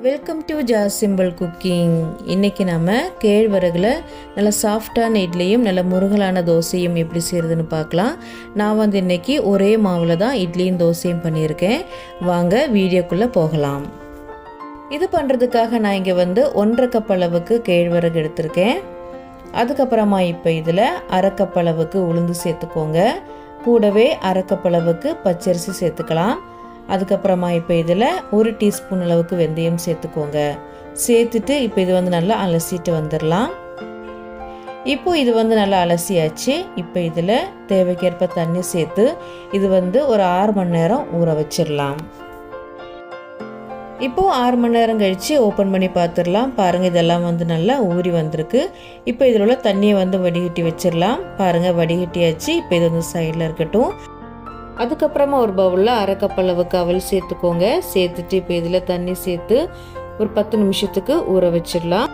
Welcome to Jas simple cooking. இன்றைக்கி நம்ம கேழ்வரகுல நல்ல சாஃப்டான இட்லியும் நல்ல முருகலான தோசையும் எப்படி செய்கிறதுன்னு பார்க்கலாம். நான் இன்றைக்கி ஒரே மாவில் தான் இட்லியும் தோசையும் பண்ணியிருக்கேன். வாங்க வீடியோக்குள்ளே போகலாம். இது பண்ணுறதுக்காக நான் இங்கே 1.5 கப் அளவுக்கு கேழ்வரகு எடுத்திருக்கேன். அதுக்கப்புறமா இப்போ இதில் 1/2 கப் அளவுக்கு உளுந்து சேர்த்துக்கோங்க. கூடவே 1/2 கப் அளவுக்கு பச்சரிசி சேர்த்துக்கலாம். அதுக்கப்புறமா இப்போ இதில் 1 டீஸ்பூன் அளவுக்கு வெந்தயம் சேர்த்துக்கோங்க. சேர்த்துட்டு இப்போ இது நல்லா அலசிட்டு வந்துடலாம். இப்போ இது நல்லா அலசியாச்சு. இப்போ இதில் தேவைக்கேற்ப தண்ணி சேர்த்து இது ஒரு 6 மணி நேரம் ஊற வச்சிடலாம். இப்போது 6 மணி நேரம் கழித்து ஓப்பன் பண்ணி பார்த்துடலாம். பாருங்கள், இதெல்லாம் நல்லா ஊறி வந்திருக்கு. இப்போ இதில் உள்ள தண்ணியை வடிகட்டி வச்சிடலாம். பாருங்கள், வடிகட்டியாச்சு. இப்போ இது சைடில் இருக்கட்டும். அதுக்கப்புறமா ஒரு பவுலில் 1/2 கப் அளவுக்கு அவல் சேர்த்துக்கோங்க. சேர்த்துட்டு இப்போ இதில் தண்ணி சேர்த்து ஒரு 10 நிமிஷத்துக்கு ஊற வச்சிடலாம்.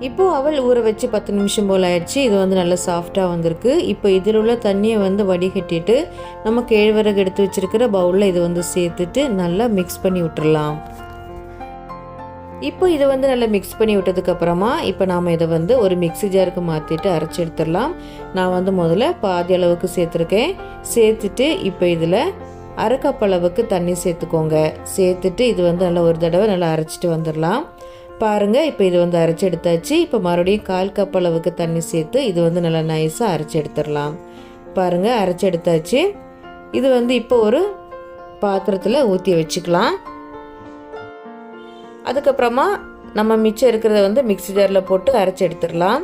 இப்போது அவல் ஊற வச்சு 10 நிமிஷம் போல் ஆயிடுச்சு. இது நல்லா சாஃப்டாக வந்திருக்கு. இப்போ இதில் உள்ள தண்ணியை வடிகட்டிட்டு நம்ம கேழ்வரகு எடுத்து வச்சிருக்கிற பவுலில் இது சேர்த்துட்டு நல்லா மிக்ஸ் பண்ணி விட்டுறலாம். இப்போ இது நல்லா மிக்ஸ் பண்ணி விட்டதுக்கப்புறமா இப்போ நாம் இதை ஒரு மிக்ஸி ஜாருக்கு மாற்றிட்டு அரைச்சி எடுத்துடலாம். நான் முதல்ல பாதி அளவுக்கு சேர்த்துருக்கேன். சேர்த்துட்டு இப்போ இதில் 1/2 கப் அளவுக்கு தண்ணி சேர்த்துக்கோங்க. சேர்த்துட்டு இது நல்லா ஒரு தடவை நல்லா அரைச்சிட்டு வந்துடலாம். பாருங்கள், இப்போ இது அரைச்சி எடுத்தாச்சு. இப்போ மறுபடியும் 1/4 கப் அளவுக்கு தண்ணி சேர்த்து இது நல்லா நைஸாக அரைச்சி எடுத்துடலாம். பாருங்கள், அரைச்சி எடுத்தாச்சு. இது இப்போ ஒரு பாத்திரத்தில் ஊற்றி வச்சுக்கலாம். அதுக்கப்புறமா நம்ம மிச்சம் இருக்கிறத மிக்ஸி ஜாரில் போட்டு அரைச்சி எடுத்துடலாம்.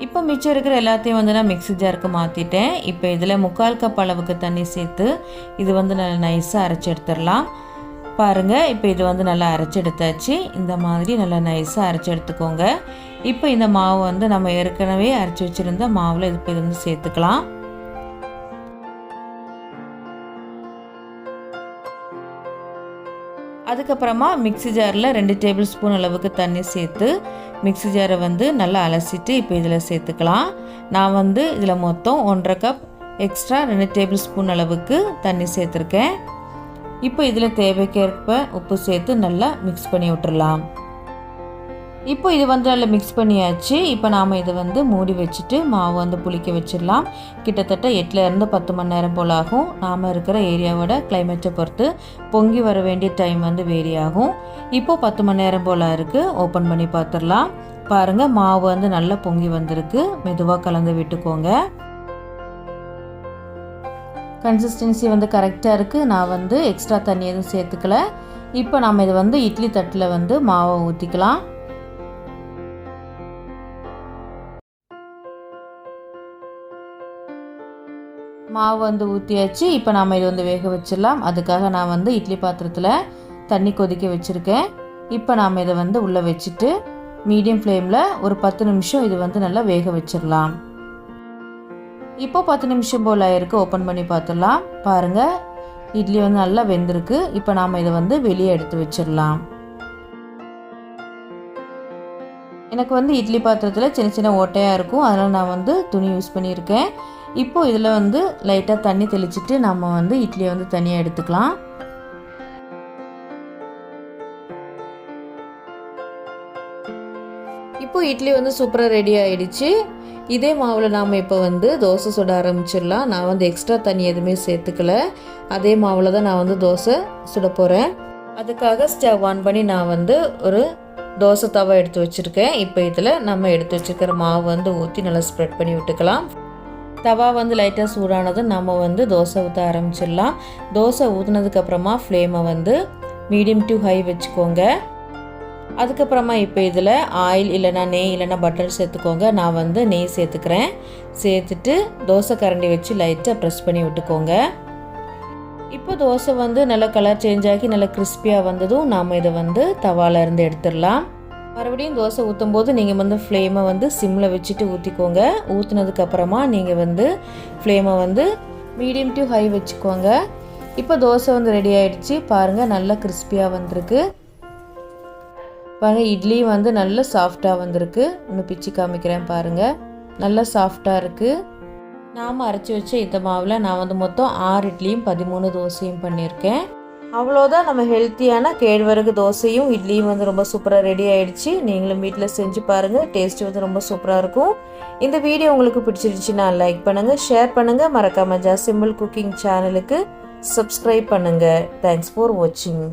இப்போ மிச்சம் இருக்கிற எல்லாத்தையும் நான் மிக்ஸி ஜாருக்கு மாற்றிட்டேன். இப்போ இதில் 3/4 கப் அளவுக்கு தண்ணி சேர்த்து இது நல்லா நைஸாக அரைச்சி எடுத்துடலாம். பாருங்கள், இப்போ இது நல்லா அரைச்சி எடுத்தாச்சு. இந்த மாதிரி நல்லா நைஸாக அரைச்சி எடுத்துக்கோங்க. இப்போ இந்த மாவு நம்ம ஏற்கனவே அரைச்சி வச்சுருந்த மாவில் இது சேர்த்துக்கலாம். அதுக்கப்புறமா மிக்ஸி ஜாரில் 2 டேபிள் ஸ்பூன் அளவுக்கு தண்ணி சேர்த்து மிக்ஸி ஜாரை நல்லா அலசிட்டு இப்போ இதில் சேர்த்துக்கலாம். நான் இதில் மொத்தம் 1/2 கப் எக்ஸ்ட்ரா 2 டேபிள் ஸ்பூன் அளவுக்கு தண்ணி சேர்த்துருக்கேன். இப்போ இதில் தேவைக்கேற்ப உப்பு சேர்த்து நல்லா மிக்ஸ் பண்ணி விட்டுறலாம். இப்போ இது நல்லா மிக்ஸ் பண்ணியாச்சு. இப்போ நாம் இதை மூடி வச்சுட்டு மாவு புளிக்க வச்சிடலாம். கிட்டத்தட்ட 8லேருந்து 10 மணி நேரம் போல் ஆகும். நாம் இருக்கிற ஏரியாவோட கிளைமேட்டை பொறுத்து பொங்கி வர வேண்டிய டைம் வேரி ஆகும். இப்போது 10 மணி நேரம் போல் இருக்குது. ஓப்பன் பண்ணி பார்த்துடலாம். பாருங்கள், மாவு நல்லா பொங்கி வந்திருக்கு. மெதுவாக கலந்து விட்டுக்கோங்க. கன்சிஸ்டன்சி கரெக்டாக இருக்குது. நான் எக்ஸ்ட்ரா தண்ணி எதுவும் சேர்த்துக்கல. இப்போ நாம் இதை இட்லி தட்டில் மாவை ஊற்றிக்கலாம். மாவு ஊற்றியாச்சு. இப்போ நாம் இது வேக வச்சிடலாம். அதுக்காக நான் இட்லி பாத்திரத்தில் தண்ணி கொதிக்க வச்சுருக்கேன். இப்போ நாம் இதை உள்ளே வச்சுட்டு மீடியம் ஃப்ளேமில் ஒரு 10 நிமிஷம் இது நல்லா வேக வச்சிடலாம். இப்போ 10 நிமிஷம் போல் ஆயிருக்கு. ஓப்பன் பண்ணி பார்த்துடலாம். பாருங்கள், இட்லி நல்லா வெந்திருக்கு. இப்போ நாம் இதை வெளியே எடுத்து வச்சிடலாம். எனக்கு இட்லி பாத்திரத்தில் சின்ன சின்ன ஓட்டையாக இருக்கும். அதனால் நான் துணி யூஸ் பண்ணியிருக்கேன். இப்போ இதில் லைட்டாக தண்ணி தெளிச்சிட்டு நம்ம இட்லியை தனியாக எடுத்துக்கலாம். இப்போ இட்லி சூப்பராக ரெடி ஆகிடுச்சு. இதே மாவில் நாம் இப்போ தோசை சுட ஆரம்பிச்சிடலாம். நான் எக்ஸ்ட்ரா தண்ணி எதுவுமே சேர்த்துக்கல. அதே மாவில் தான் நான் தோசை சுட போகிறேன். அதுக்காக ஸ்டவ் ஆன் பண்ணி நான் ஒரு தோசை தவா எடுத்து வச்சுருக்கேன். இப்போ இதில் நம்ம எடுத்து வச்சுருக்கிற மாவு ஊற்றி நல்லா ஸ்ப்ரெட் பண்ணி விட்டுக்கலாம். தவா லைட்டாக சூடானதும் நம்ம தோசை ஊற்ற ஆரம்பிச்சிடலாம். தோசை ஊற்றினதுக்கப்புறமா ஃப்ளேமை மீடியம் டு ஹை வச்சுக்கோங்க. அதுக்கப்புறமா இப்போ இதில் ஆயில் இல்லைனா நெய் இல்லைனா பட்டர் சேர்த்துக்கோங்க. நான் நெய் சேர்த்துக்கிறேன். சேர்த்துட்டு தோசை கரண்டி வச்சு லைட்டாக ப்ரெஸ் பண்ணி விட்டுக்கோங்க. இப்போ தோசை நல்லா கலர் சேஞ்ச் ஆகி நல்லா கிறிஸ்பியாக வந்ததும் நாம் இதை தவாவில் இருந்து எடுத்துடலாம். மறுபடியும் தோசை ஊற்றும் போது நீங்கள் ஃப்ளேமை சிம்மில் வச்சுட்டு ஊற்றிக்கோங்க. ஊற்றுனதுக்கப்புறமா நீங்கள் ஃப்ளேமை மீடியம் டு ஹை வச்சுக்கோங்க. இப்போ தோசை ரெடி ஆகிடுச்சு. பாருங்கள், நல்லா கிறிஸ்பியாக வந்திருக்கு. பாருங்கள், இட்லியும் நல்லா சாஃப்டாக வந்திருக்கு. இன்னும் பிச்சு காமிக்கிறேன் பாருங்கள். நல்லா சாஃப்டாக இருக்குது. நாம் அரைச்சி வச்ச இந்த மாவில் நான் வந்து மொத்தம் 6 இட்லியும் 13 தோசையும் பண்ணியிருக்கேன். அவ்வளோதான், நம்ம ஹெல்த்தியான கேழ்வரகு தோசையும் இட்லியும் வந்து ரொம்ப சூப்பராக ரெடி ஆகிடுச்சு. நீங்களும் வீட்டில் செஞ்சு பாருங்கள், டேஸ்ட்டு வந்து ரொம்ப சூப்பராக இருக்கும். இந்த வீடியோ உங்களுக்கு பிடிச்சிருந்துச்சுன்னா லைக் பண்ணுங்கள், ஷேர் பண்ணுங்கள், மறக்காமல் ஜாஸ் சிம்பிள் குக்கிங் சேனலுக்கு சப்ஸ்கிரைப் பண்ணுங்கள். தேங்க்ஸ் ஃபார் வாட்சிங்.